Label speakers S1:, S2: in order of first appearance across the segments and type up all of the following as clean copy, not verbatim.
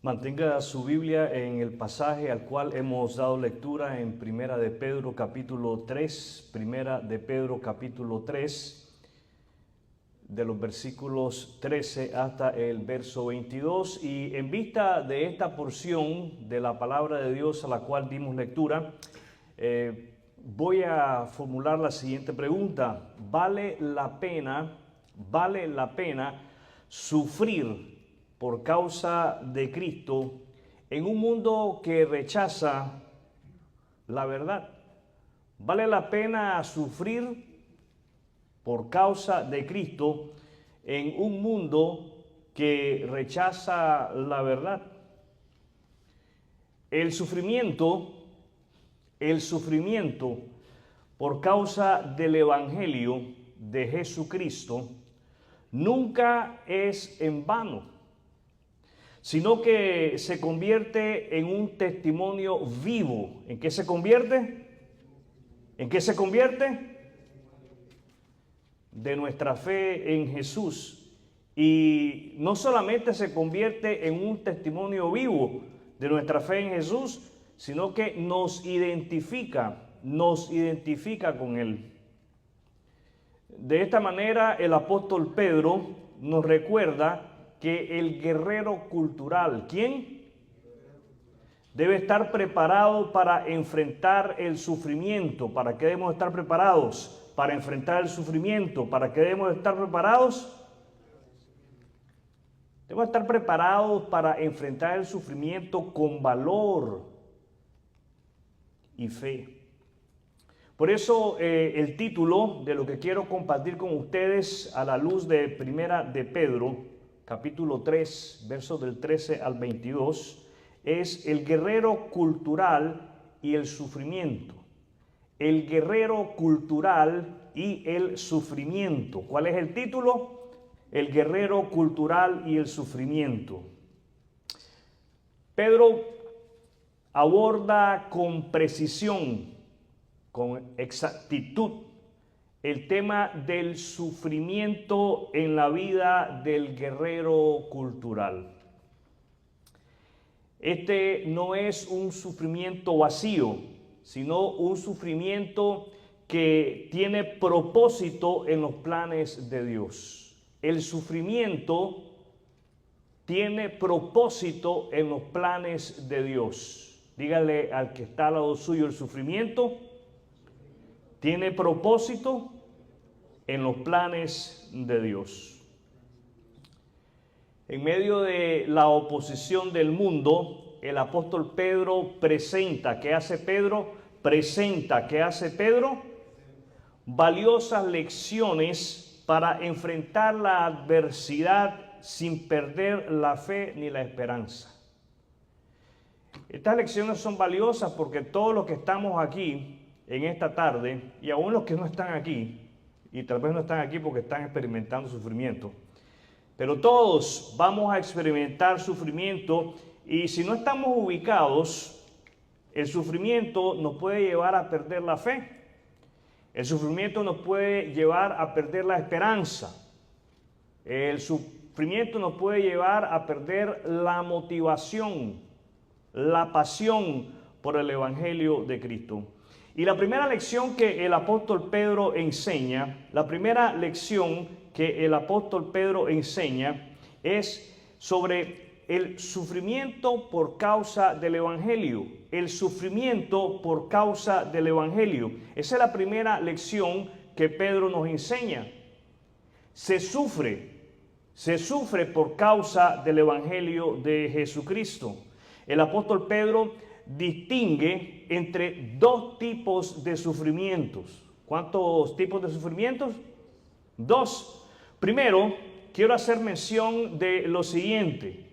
S1: Mantenga su Biblia en el pasaje al cual hemos dado lectura en Primera de Pedro capítulo 3, Primera de Pedro capítulo 3, de los versículos 13 hasta el verso 22. Y en vista de esta porción de la palabra de Dios a la cual dimos lectura, voy a formular la siguiente pregunta: ¿Vale la pena sufrir por causa de Cristo en un mundo que rechaza la verdad? ¿Vale la pena sufrir por causa de Cristo en un mundo que rechaza la verdad? El sufrimiento por causa del Evangelio de Jesucristo nunca es en vano, sino que se convierte en un testimonio vivo. ¿En qué se convierte? ¿En qué se convierte? De nuestra fe en Jesús. Y no solamente se convierte en un testimonio vivo de nuestra fe en Jesús, sino que nos identifica con Él. De esta manera, el apóstol Pedro nos recuerda que el guerrero cultural, ¿quién? Debe estar preparado para enfrentar el sufrimiento. ¿Para qué debemos estar preparados? Para enfrentar el sufrimiento. ¿Para qué debemos estar preparados? Debemos estar preparados para enfrentar el sufrimiento con valor y fe. Por eso el título de lo que quiero compartir con ustedes a la luz de Primera de Pedro, capítulo 3, versos del 13 al 22, es el guerrero cultural y el sufrimiento. El guerrero cultural y el sufrimiento. ¿Cuál es el título? El guerrero cultural y el sufrimiento. Pedro aborda con precisión, con exactitud, el tema del sufrimiento en la vida del guerrero cultural. Este no es un sufrimiento vacío, sino un sufrimiento que tiene propósito en los planes de Dios. El sufrimiento tiene propósito en los planes de Dios. Dígale al que está al lado suyo: el sufrimiento tiene propósito en los planes de Dios. En medio de la oposición del mundo, el apóstol Pedro presenta, ¿qué hace Pedro? Valiosas lecciones para enfrentar la adversidad sin perder la fe ni la esperanza. Estas lecciones son valiosas porque todos los que estamos aquí en esta tarde, y aún los que no están aquí, y tal vez no están aquí porque están experimentando sufrimiento, pero todos vamos a experimentar sufrimiento, y si no estamos ubicados, el sufrimiento nos puede llevar a perder la fe, el sufrimiento nos puede llevar a perder la esperanza, el sufrimiento nos puede llevar a perder la motivación, la pasión por el Evangelio de Cristo. Y la primera lección que el apóstol Pedro enseña, es sobre el sufrimiento por causa del Evangelio. El sufrimiento por causa del Evangelio. Esa es la primera lección que Pedro nos enseña. Se sufre por causa del Evangelio de Jesucristo. El apóstol Pedro distingue entre dos tipos de sufrimientos. ¿Cuántos tipos de sufrimientos? Dos. Primero, quiero hacer mención de lo siguiente: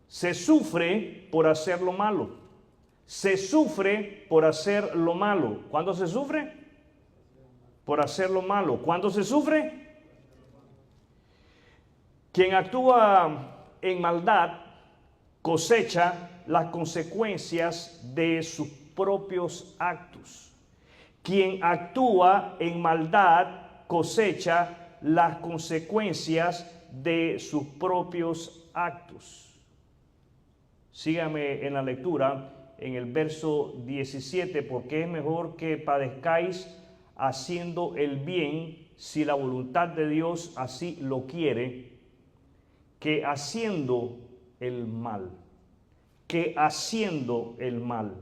S1: se sufre por hacer lo malo. Se sufre por hacer lo malo. ¿Cuándo se sufre? Por hacer lo malo. ¿Cuándo se sufre? Quien actúa en maldad cosecha las consecuencias de sus propios actos. Quien actúa en maldad cosecha las consecuencias de sus propios actos. Sígame en la lectura, en el verso 17, porque es mejor que padezcáis haciendo el bien, si la voluntad de Dios así lo quiere, que haciendo el mal. Que haciendo el mal.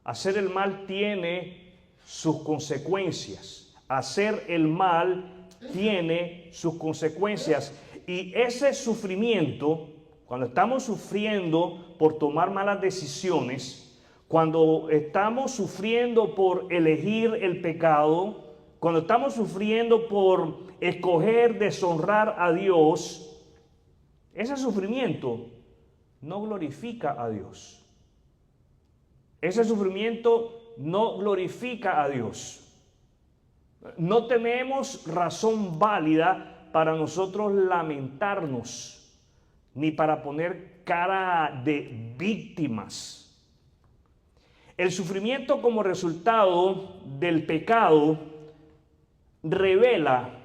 S1: Hacer el mal tiene sus consecuencias. Hacer el mal tiene sus consecuencias. Y ese sufrimiento, cuando estamos sufriendo por tomar malas decisiones, cuando estamos sufriendo por elegir el pecado, cuando estamos sufriendo por escoger deshonrar a Dios, ese sufrimiento no glorifica a Dios. Ese sufrimiento no glorifica a Dios. No tenemos razón válida para nosotros lamentarnos, ni para poner cara de víctimas. El sufrimiento como resultado del pecado revela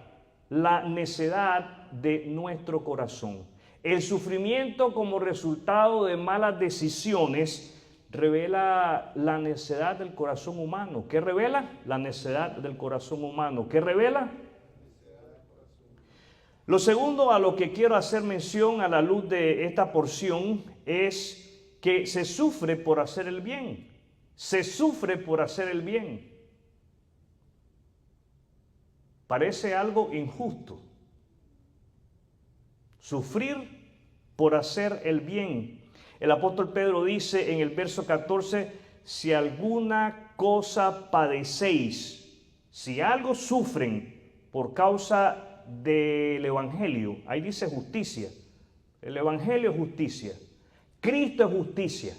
S1: la necedad de nuestro corazón. El sufrimiento como resultado de malas decisiones revela la necedad del corazón humano. ¿Qué revela? La necedad del corazón humano. ¿Qué revela? Lo segundo a lo que quiero hacer mención a la luz de esta porción es que se sufre por hacer el bien. Se sufre por hacer el bien. Parece algo injusto. Sufrir por hacer el bien. El apóstol Pedro dice en el verso 14, si alguna cosa padecéis, si algo sufren por causa del evangelio, ahí dice justicia. El evangelio es justicia. Cristo es justicia.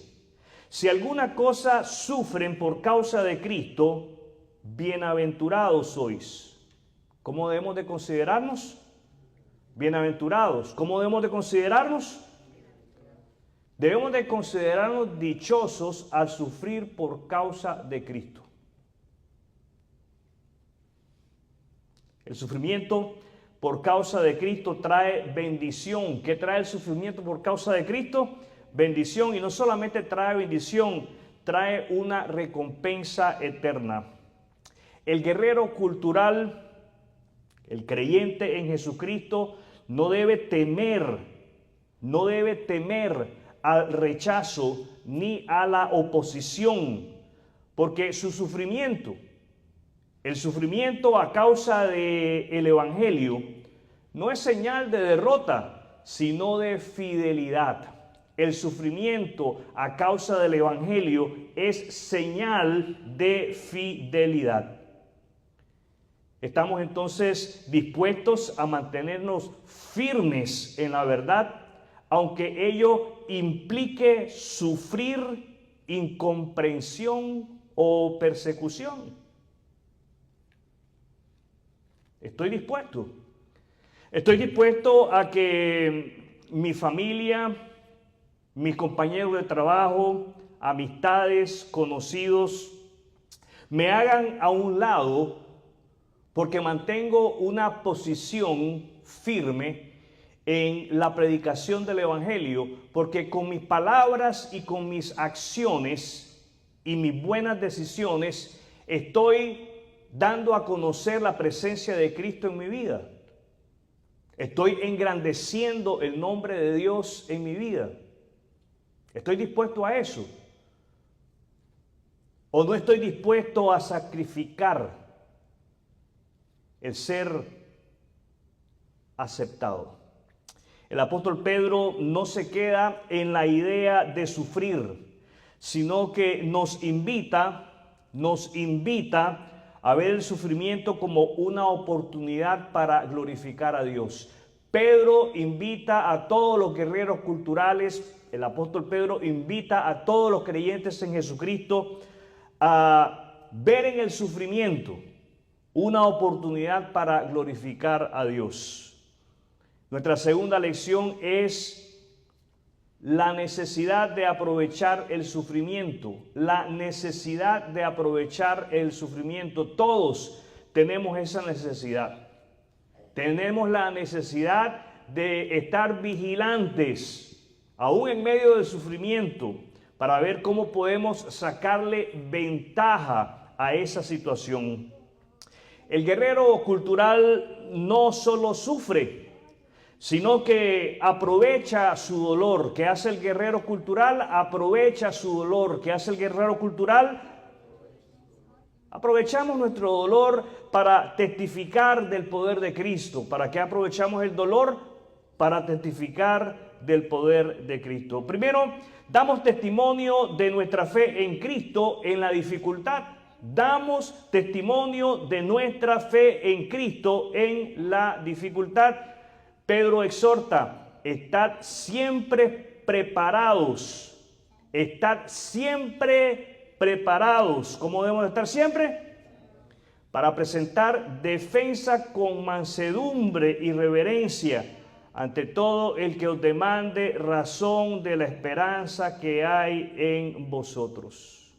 S1: Si alguna cosa sufren por causa de Cristo, bienaventurados sois. ¿Cómo debemos de considerarnos? Bienaventurados. ¿Cómo debemos de considerarnos? Debemos de considerarnos dichosos al sufrir por causa de Cristo. El sufrimiento por causa de Cristo trae bendición. ¿Qué trae el sufrimiento por causa de Cristo? Bendición. Y no solamente trae bendición, trae una recompensa eterna. El guerrero cultural, el creyente en Jesucristo, no debe temer al rechazo ni a la oposición, porque su sufrimiento, el sufrimiento a causa del evangelio, no es señal de derrota, sino de fidelidad. El sufrimiento a causa del evangelio es señal de fidelidad. Estamos entonces dispuestos a mantenernos firmes en la verdad, aunque ello implique sufrir incomprensión o persecución. Estoy dispuesto a que mi familia, mis compañeros de trabajo, amistades, conocidos, me hagan a un lado porque mantengo una posición firme en la predicación del evangelio, porque con mis palabras y con mis acciones y mis buenas decisiones estoy dando a conocer la presencia de Cristo en mi vida. Estoy engrandeciendo el nombre de Dios en mi vida. ¿Estoy dispuesto a eso? ¿O no estoy dispuesto a sacrificar el ser aceptado? El apóstol Pedro no se queda en la idea de sufrir, sino que nos invita a ver el sufrimiento como una oportunidad para glorificar a Dios. Pedro invita a todos los guerreros culturales, el apóstol Pedro invita a todos los creyentes en Jesucristo a ver en el sufrimiento una oportunidad para glorificar a Dios. Nuestra segunda lección es la necesidad de aprovechar el sufrimiento. La necesidad de aprovechar el sufrimiento. Todos tenemos esa necesidad. Tenemos la necesidad de estar vigilantes aún en medio del sufrimiento, para ver cómo podemos sacarle ventaja a esa situación. El guerrero cultural no solo sufre, sino que aprovecha su dolor. ¿Qué hace el guerrero cultural? Aprovecha su dolor. ¿Qué hace el guerrero cultural? Aprovechamos nuestro dolor para testificar del poder de Cristo. ¿Para qué aprovechamos el dolor? Para testificar del poder de Cristo. Primero, damos testimonio de nuestra fe en Cristo en la dificultad. Damos testimonio de nuestra fe en Cristo en la dificultad. Pedro exhorta: estad siempre preparados. Estad siempre preparados. ¿Cómo debemos estar siempre? Para presentar defensa con mansedumbre y reverencia ante todo el que os demande razón de la esperanza que hay en vosotros.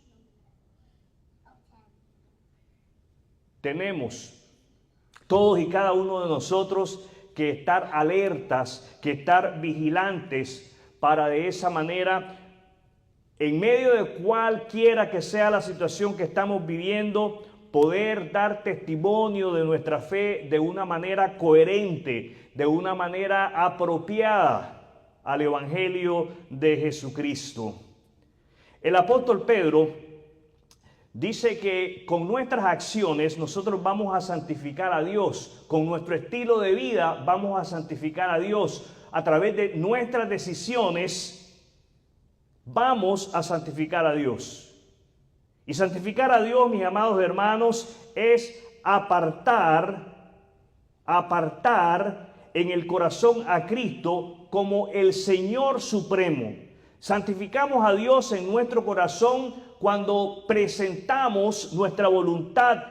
S1: Tenemos todos y cada uno de nosotros que estar alertas, que estar vigilantes, para de esa manera, en medio de cualquiera que sea la situación que estamos viviendo, poder dar testimonio de nuestra fe de una manera coherente, de una manera apropiada al Evangelio de Jesucristo. El apóstol Pedro dice que con nuestras acciones nosotros vamos a santificar a Dios. Con nuestro estilo de vida vamos a santificar a Dios. A través de nuestras decisiones vamos a santificar a Dios. Y santificar a Dios, mis amados hermanos, es apartar en el corazón a Cristo como el Señor supremo. Santificamos a Dios en nuestro corazón cuando presentamos nuestra voluntad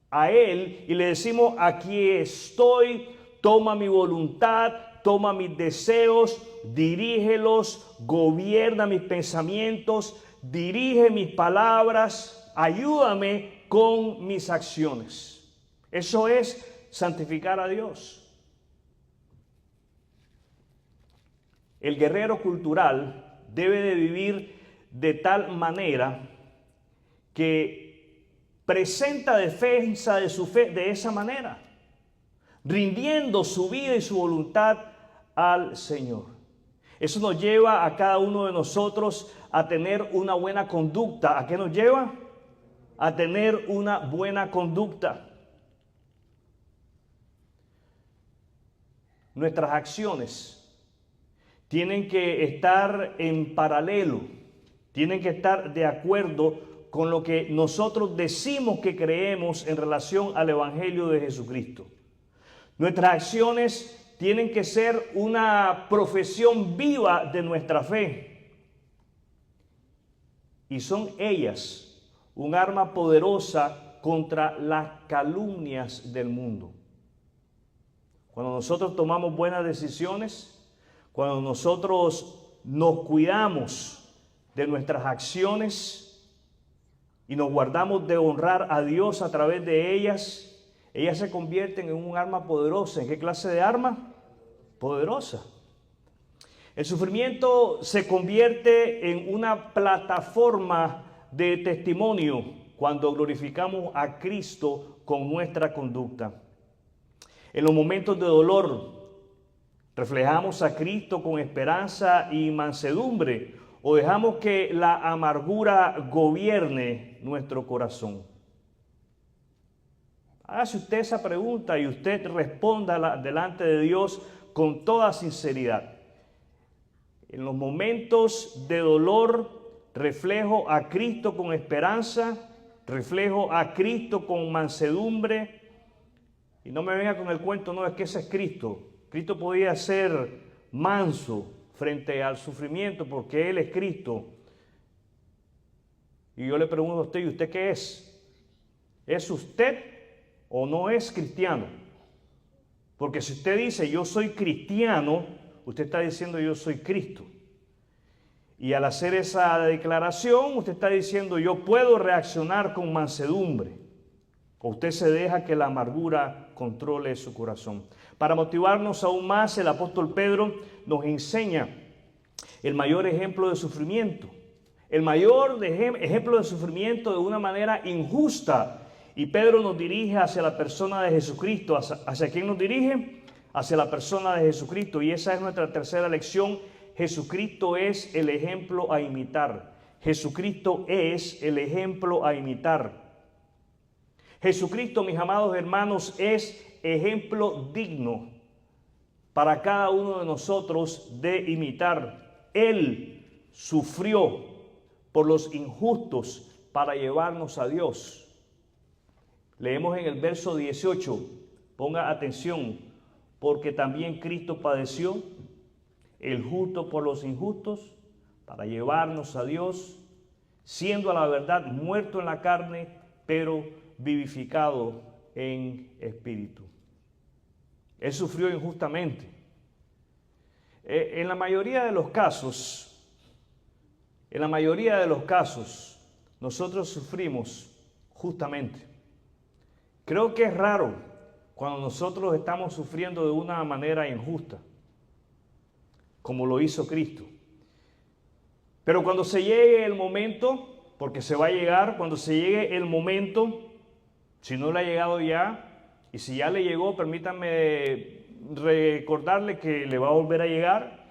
S1: a Él y le decimos: aquí estoy, toma mi voluntad, toma mis deseos, dirígelos, gobierna mis pensamientos, dirige mis palabras, ayúdame con mis acciones. Eso es santificar a Dios. El guerrero cultural debe de vivir de tal manera que presenta defensa de su fe de esa manera, rindiendo su vida y su voluntad al Señor. Eso nos lleva a cada uno de nosotros a tener una buena conducta. ¿A qué nos lleva? A tener una buena conducta. Nuestras acciones tienen que estar en paralelo, tienen que estar de acuerdo con lo que nosotros decimos que creemos en relación al Evangelio de Jesucristo. Nuestras acciones tienen que ser una profesión viva de nuestra fe. Y son ellas un arma poderosa contra las calumnias del mundo. Cuando nosotros tomamos buenas decisiones, cuando nosotros nos cuidamos de nuestras acciones y nos guardamos de honrar a Dios a través de ellas, ellas se convierten en un arma poderosa. ¿En qué clase de arma? Poderosa. El sufrimiento se convierte en una plataforma de testimonio cuando glorificamos a Cristo con nuestra conducta. En los momentos de dolor, ¿reflejamos a Cristo con esperanza y mansedumbre o dejamos que la amargura gobierne nuestro corazón? Hágase usted esa pregunta y usted responda delante de Dios con toda sinceridad. En los momentos de dolor, reflejo a Cristo con esperanza, reflejo a Cristo con mansedumbre. Y no me venga con el cuento, no, es que ese es Cristo. Cristo podía ser manso frente al sufrimiento porque Él es Cristo. Y yo le pregunto a usted, ¿y usted qué es? ¿Es usted o no es cristiano? Porque si usted dice yo soy cristiano, usted está diciendo yo soy Cristo. Y al hacer esa declaración, usted está diciendo yo puedo reaccionar con mansedumbre. O usted se deja que la amargura controle su corazón. Para motivarnos aún más, el apóstol Pedro nos enseña el mayor ejemplo de sufrimiento. El mayor ejemplo de sufrimiento de una manera injusta. Y Pedro nos dirige hacia la persona de Jesucristo. ¿Hacia quién nos dirige? Hacia la persona de Jesucristo. Y esa es nuestra tercera lección. Jesucristo es el ejemplo a imitar. Jesucristo es el ejemplo a imitar. Jesucristo, mis amados hermanos, es ejemplo digno para cada uno de nosotros de imitar. Él sufrió por los injustos para llevarnos a Dios. Leemos en el verso 18, ponga atención, porque también Cristo padeció, el justo por los injustos, para llevarnos a Dios, siendo a la verdad muerto en la carne, pero vivificado en espíritu. Él sufrió injustamente. En la mayoría de los casos, nosotros sufrimos justamente. Creo que es raro cuando nosotros estamos sufriendo de una manera injusta, como lo hizo Cristo. Pero cuando se llegue el momento, porque se va a llegar, cuando se llegue el momento, si no le ha llegado ya, y si ya le llegó, permítanme recordarle que le va a volver a llegar.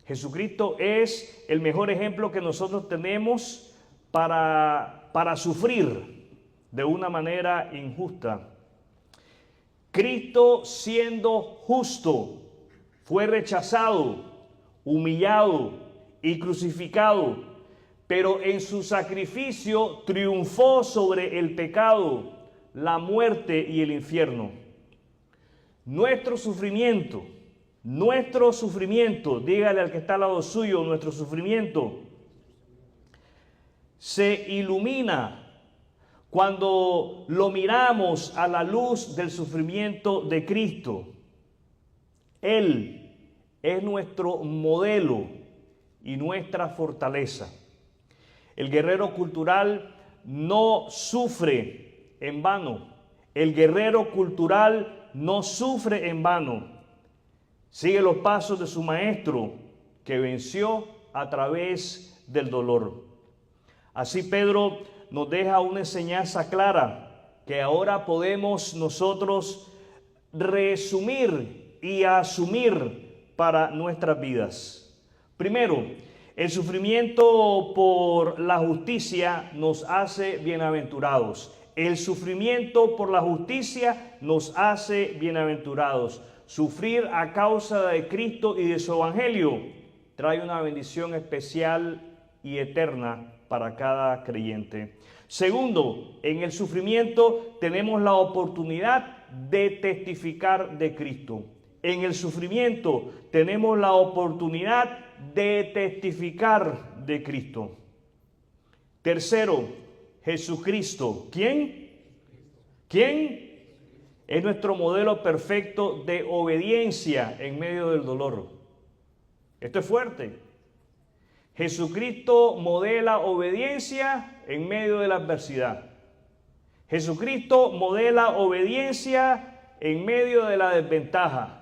S1: Jesucristo es el mejor ejemplo que nosotros tenemos para sufrir de una manera injusta. Cristo, siendo justo, fue rechazado, humillado y crucificado, pero en su sacrificio triunfó sobre el pecado, la muerte y el infierno. Nuestro sufrimiento, dígale al que está al lado suyo, nuestro sufrimiento se ilumina cuando lo miramos a la luz del sufrimiento de Cristo. Él es nuestro modelo y nuestra fortaleza. El guerrero cultural no sufre en vano. El guerrero cultural no sufre en vano. Sigue los pasos de su maestro, que venció a través del dolor. Así Pedro nos deja una enseñanza clara que ahora podemos nosotros resumir y asumir para nuestras vidas. Primero, el sufrimiento por la justicia nos hace bienaventurados. El sufrimiento por la justicia nos hace bienaventurados. Sufrir a causa de Cristo y de su evangelio trae una bendición especial y eterna para cada creyente. Segundo, en el sufrimiento tenemos la oportunidad de testificar de Cristo. En el sufrimiento tenemos la oportunidad de testificar de Cristo. Tercero, Jesucristo. ¿Quién? Es nuestro modelo perfecto de obediencia en medio del dolor. Esto es fuerte. Jesucristo modela obediencia en medio de la adversidad. Jesucristo modela obediencia en medio de la desventaja.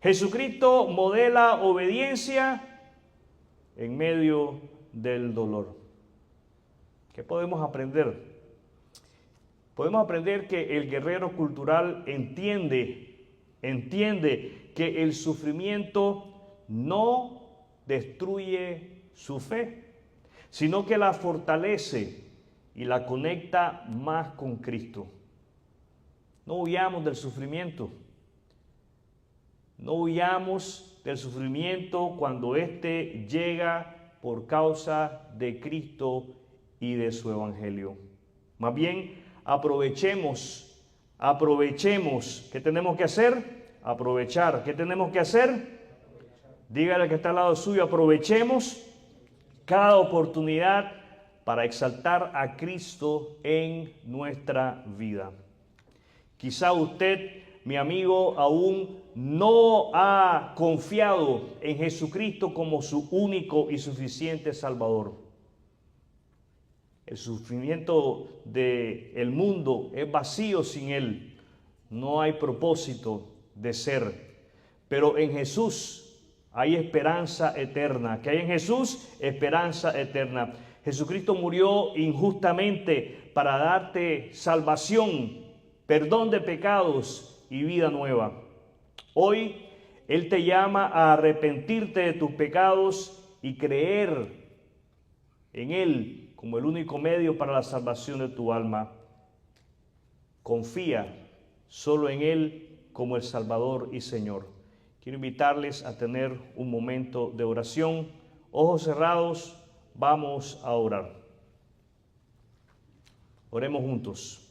S1: Jesucristo modela obediencia en medio del dolor. ¿Qué podemos aprender? Podemos aprender que el guerrero cultural entiende que el sufrimiento no destruye su fe, sino que la fortalece y la conecta más con Cristo. No huyamos del sufrimiento. No huyamos del sufrimiento cuando éste llega por causa de Cristo y de su evangelio. Más bien, aprovechemos. ¿Qué tenemos que hacer? Aprovechar. ¿Qué tenemos que hacer? Dígale al que está al lado suyo, aprovechemos cada oportunidad para exaltar a Cristo en nuestra vida. Quizá usted, mi amigo, aún no ha confiado en Jesucristo como su único y suficiente Salvador. El sufrimiento del mundo es vacío sin Él. No hay propósito de ser. Pero en Jesús hay esperanza eterna, que hay en Jesús esperanza eterna. Jesucristo murió injustamente para darte salvación, perdón de pecados y vida nueva. Hoy Él te llama a arrepentirte de tus pecados y creer en Él como el único medio para la salvación de tu alma. Confía solo en Él como el Salvador y Señor. Quiero invitarles a tener un momento de oración. Ojos cerrados, vamos a orar. Oremos juntos.